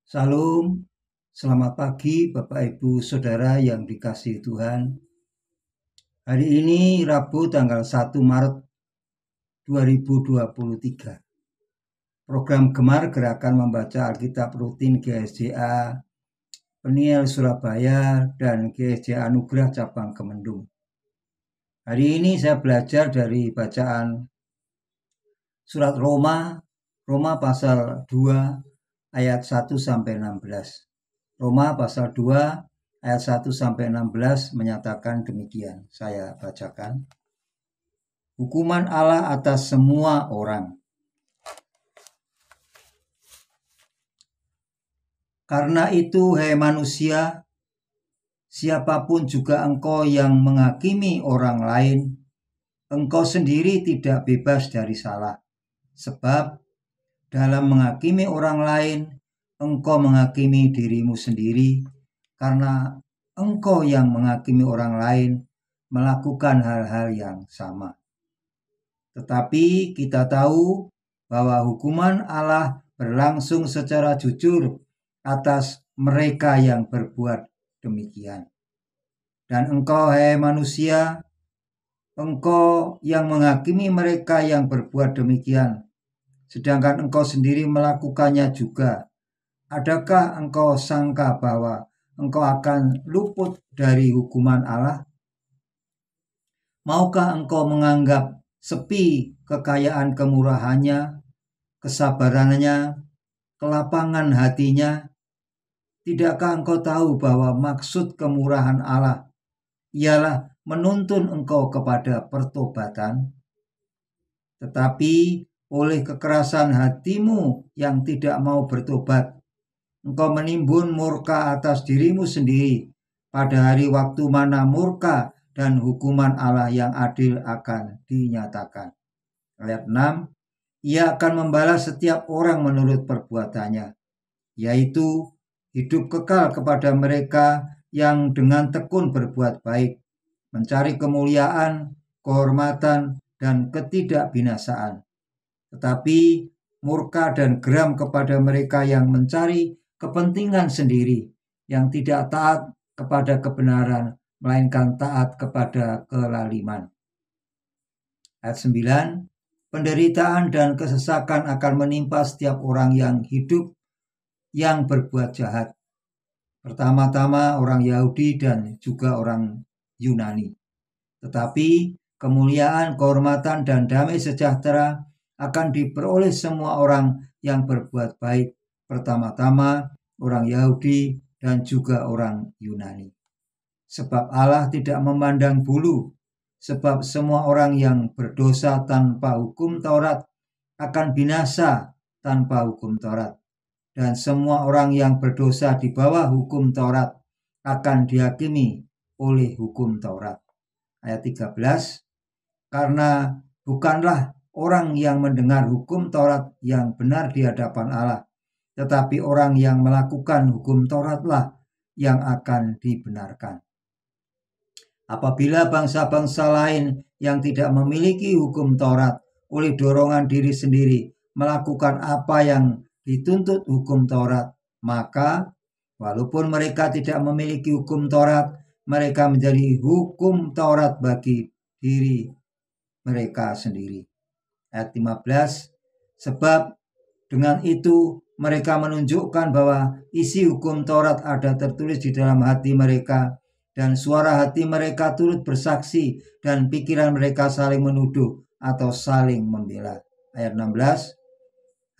Salam, selamat pagi Bapak Ibu Saudara yang dikasihi Tuhan. Hari ini Rabu tanggal 1 Maret 2023. Program Gemar Gerakan Membaca Alkitab Rutin GSJA Peniel Surabaya dan GSJA Anugerah Cabang Kemendung. Hari ini saya belajar dari bacaan surat Roma pasal 2 ayat 1-16. Roma pasal 2 ayat 1-16 menyatakan demikian. Saya bacakan. Hukuman Allah atas semua orang. Karena itu, hai manusia, siapapun juga engkau yang menghakimi orang lain, engkau sendiri tidak bebas dari salah. Sebab dalam menghakimi orang lain, engkau menghakimi dirimu sendiri, karena engkau yang menghakimi orang lain melakukan hal-hal yang sama. Tetapi kita tahu bahwa hukuman Allah berlangsung secara jujur atas mereka yang berbuat demikian. Dan engkau, hai manusia, engkau yang menghakimi mereka yang berbuat demikian, sedangkan engkau sendiri melakukannya juga. Adakah engkau sangka bahwa engkau akan luput dari hukuman Allah? Maukah engkau menganggap sepi kekayaan kemurahannya, kesabarannya, kelapangan hatinya? Tidakkah engkau tahu bahwa maksud kemurahan Allah ialah menuntun engkau kepada pertobatan? Tetapi oleh kekerasan hatimu yang tidak mau bertobat, engkau menimbun murka atas dirimu sendiri pada hari waktu mana murka dan hukuman Allah yang adil akan dinyatakan. Ayat 6, Ia akan membalas setiap orang menurut perbuatannya, yaitu hidup kekal kepada mereka yang dengan tekun berbuat baik, mencari kemuliaan, kehormatan, dan ketidakbinasaan. Tetapi murka dan geram kepada mereka yang mencari kepentingan sendiri, yang tidak taat kepada kebenaran, melainkan taat kepada kelaliman. Ayat 9, penderitaan dan kesesakan akan menimpa setiap orang yang hidup yang berbuat jahat. Pertama-tama orang Yahudi dan juga orang Yunani. Tetapi kemuliaan, kehormatan, dan damai sejahtera akan diperoleh semua orang yang berbuat baik. Pertama-tama orang Yahudi dan juga orang Yunani. Sebab Allah tidak memandang bulu, sebab semua orang yang berdosa tanpa hukum Taurat akan binasa tanpa hukum Taurat. Dan semua orang yang berdosa di bawah hukum Taurat akan dihakimi oleh hukum Taurat. Ayat 13, karena bukanlah orang yang mendengar hukum Taurat yang benar di hadapan Allah, tetapi orang yang melakukan hukum Tauratlah yang akan dibenarkan. Apabila bangsa-bangsa lain yang tidak memiliki hukum Taurat oleh dorongan diri sendiri melakukan apa yang dituntut hukum Taurat, maka walaupun mereka tidak memiliki hukum Taurat, mereka menjadi hukum Taurat bagi diri mereka sendiri. Ayat 15, sebab dengan itu mereka menunjukkan bahwa isi hukum Taurat ada tertulis di dalam hati mereka, dan suara hati mereka turut bersaksi, dan pikiran mereka saling menuduh atau saling membela. Ayat 16,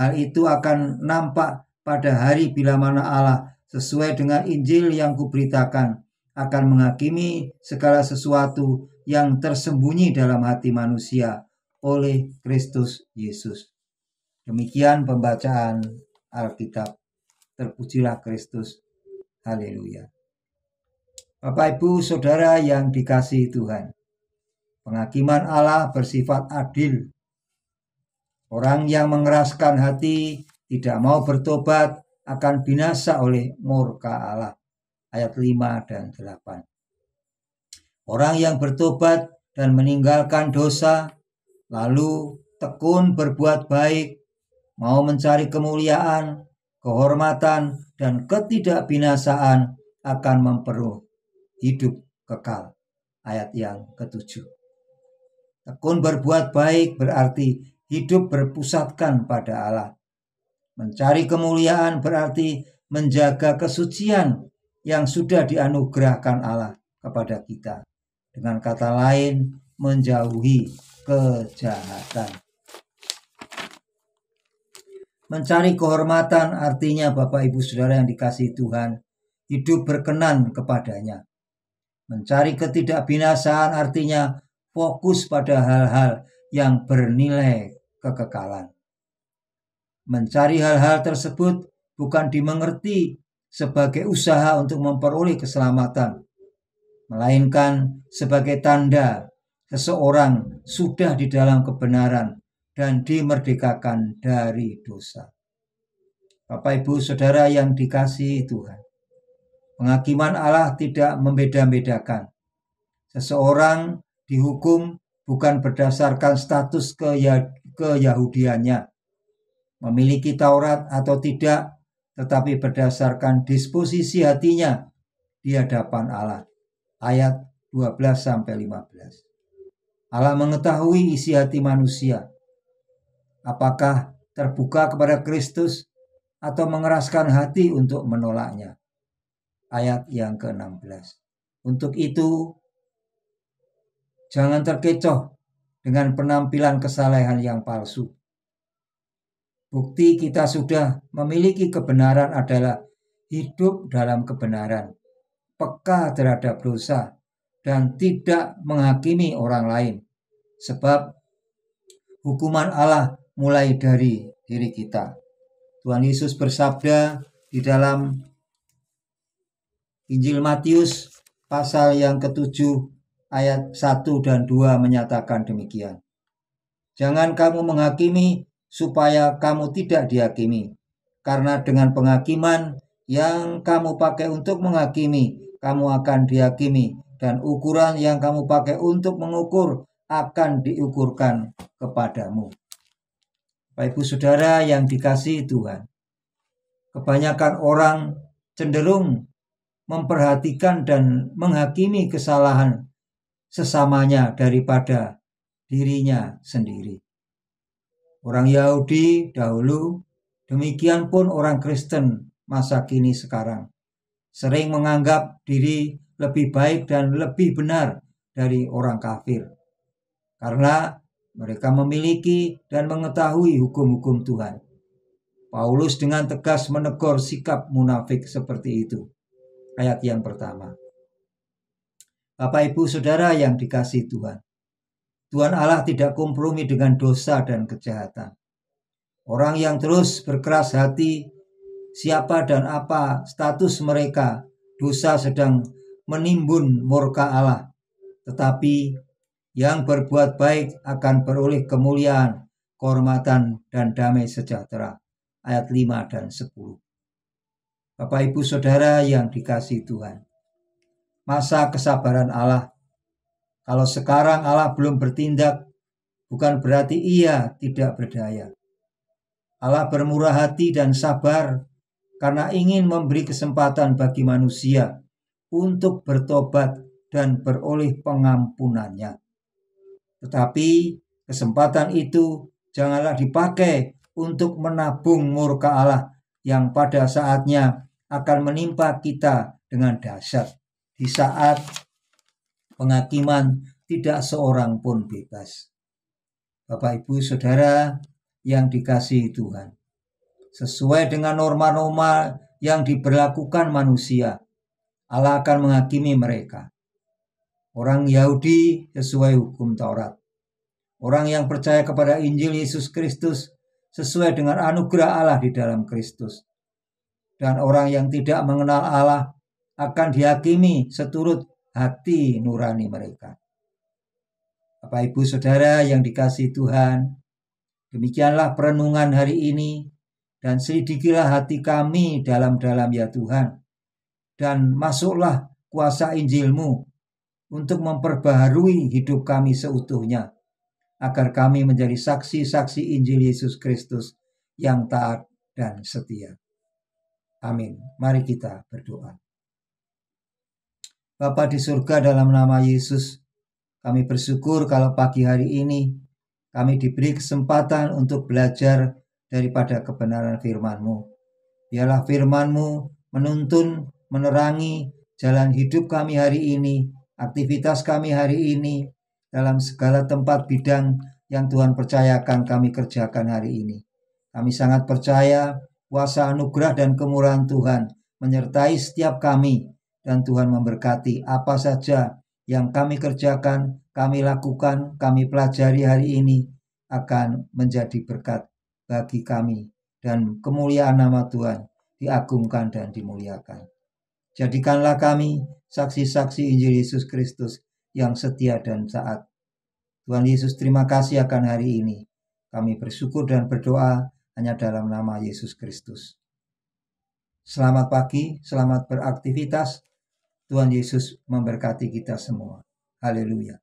hal itu akan nampak pada hari bila mana Allah sesuai dengan Injil yang kuberitakan akan menghakimi segala sesuatu yang tersembunyi dalam hati manusia oleh Kristus Yesus. Demikian pembacaan Alkitab. Terpujilah Kristus. Haleluya. Bapak Ibu Saudara yang dikasihi Tuhan, penghakiman Allah bersifat adil. Orang yang mengeraskan hati tidak mau bertobat akan binasa oleh murka Allah. Ayat 5 dan 8. Orang yang bertobat dan meninggalkan dosa, lalu tekun berbuat baik, mau mencari kemuliaan, kehormatan, dan ketidakbinasaan akan memperoleh hidup kekal. Ayat yang ke-7. Tekun berbuat baik berarti hidup berpusatkan pada Allah. Mencari kemuliaan berarti menjaga kesucian yang sudah dianugerahkan Allah kepada kita. Dengan kata lain, menjauhi kejahatan. Mencari kehormatan artinya, Bapak Ibu Saudara yang dikasihi Tuhan, hidup berkenan kepadanya. Mencari ketidakbinasaan artinya fokus pada hal-hal yang bernilai kekekalan. Mencari hal-hal tersebut bukan dimengerti sebagai usaha untuk memperoleh keselamatan, melainkan sebagai tanda seseorang sudah di dalam kebenaran dan dimerdekakan dari dosa. Bapak Ibu Saudara yang dikasihi Tuhan, penghakiman Allah tidak membeda-bedakan. Seseorang dihukum bukan berdasarkan status keyahudiannya, memiliki Taurat atau tidak, tetapi berdasarkan disposisi hatinya di hadapan Allah. Ayat 12-15. Allah mengetahui isi hati manusia. Apakah terbuka kepada Kristus atau mengeraskan hati untuk menolaknya? Ayat yang ke-16. Untuk itu, jangan terkecoh dengan penampilan kesalehan yang palsu. Bukti kita sudah memiliki kebenaran adalah hidup dalam kebenaran, peka terhadap dosa, dan tidak menghakimi orang lain. Sebab hukuman Allah mulai dari diri kita. Tuhan Yesus bersabda di dalam Injil Matius pasal yang ke-7 ayat 1 dan 2 menyatakan demikian. Jangan kamu menghakimi supaya kamu tidak dihakimi. Karena dengan penghakiman yang kamu pakai untuk menghakimi, kamu akan dihakimi. Dan ukuran yang kamu pakai untuk mengukur akan diukurkan kepadamu. Bapak Ibu Saudara yang dikasihi Tuhan, kebanyakan orang cenderung memperhatikan dan menghakimi kesalahan sesamanya daripada dirinya sendiri. Orang Yahudi dahulu, demikian pun orang Kristen masa kini sekarang, sering menganggap diri lebih baik dan lebih benar dari orang kafir, karena mereka memiliki dan mengetahui hukum-hukum Tuhan. Paulus dengan tegas menegur sikap munafik seperti itu. Ayat yang pertama. Bapak Ibu Saudara yang dikasihi Tuhan, Tuhan Allah tidak kompromi dengan dosa dan kejahatan. Orang yang terus berkeras hati, siapa dan apa status mereka, dosa sedang menimbun murka Allah. Tetapi yang berbuat baik akan beroleh kemuliaan, kehormatan, dan damai sejahtera. Ayat 5 dan 10. Bapak Ibu Saudara yang dikasihi Tuhan, masa kesabaran Allah. Kalau sekarang Allah belum bertindak, bukan berarti ia tidak berdaya. Allah bermurah hati dan sabar karena ingin memberi kesempatan bagi manusia untuk bertobat dan beroleh pengampunannya. Tetapi kesempatan itu janganlah dipakai untuk menabung murka Allah yang pada saatnya akan menimpa kita dengan dahsyat. Di saat penghakiman tidak seorang pun bebas. Bapak Ibu Saudara yang dikasihi Tuhan, sesuai dengan norma-norma yang diberlakukan manusia, Allah akan menghakimi mereka. Orang Yahudi sesuai hukum Taurat. Orang yang percaya kepada Injil Yesus Kristus sesuai dengan anugerah Allah di dalam Kristus. Dan orang yang tidak mengenal Allah akan dihakimi seturut hati nurani mereka. Bapak Ibu Saudara yang dikasihi Tuhan, demikianlah perenungan hari ini, dan selidikilah hati kami dalam-dalam ya Tuhan, dan masuklah kuasa Injil-Mu untuk memperbaharui hidup kami seutuhnya, agar kami menjadi saksi-saksi Injil Yesus Kristus yang taat dan setia. Amin. Mari kita berdoa. Bapa di surga, dalam nama Yesus, kami bersyukur kalau pagi hari ini kami diberi kesempatan untuk belajar daripada kebenaran firman-Mu. Biarlah firman-Mu menuntun, menerangi jalan hidup kami hari ini, aktivitas kami hari ini, dalam segala tempat bidang yang Tuhan percayakan kami kerjakan hari ini. Kami sangat percaya kuasa anugerah dan kemurahan Tuhan menyertai setiap kami, dan Tuhan memberkati apa saja yang kami kerjakan, kami lakukan, kami pelajari hari ini akan menjadi berkat bagi kami, dan kemuliaan nama Tuhan diagungkan dan dimuliakan. Jadikanlah kami saksi-saksi Injil Yesus Kristus yang setia dan taat. Tuhan Yesus, terima kasih akan hari ini. Kami bersyukur dan berdoa hanya dalam nama Yesus Kristus. Selamat pagi, selamat beraktivitas. Tuhan Yesus memberkati kita semua. Haleluya.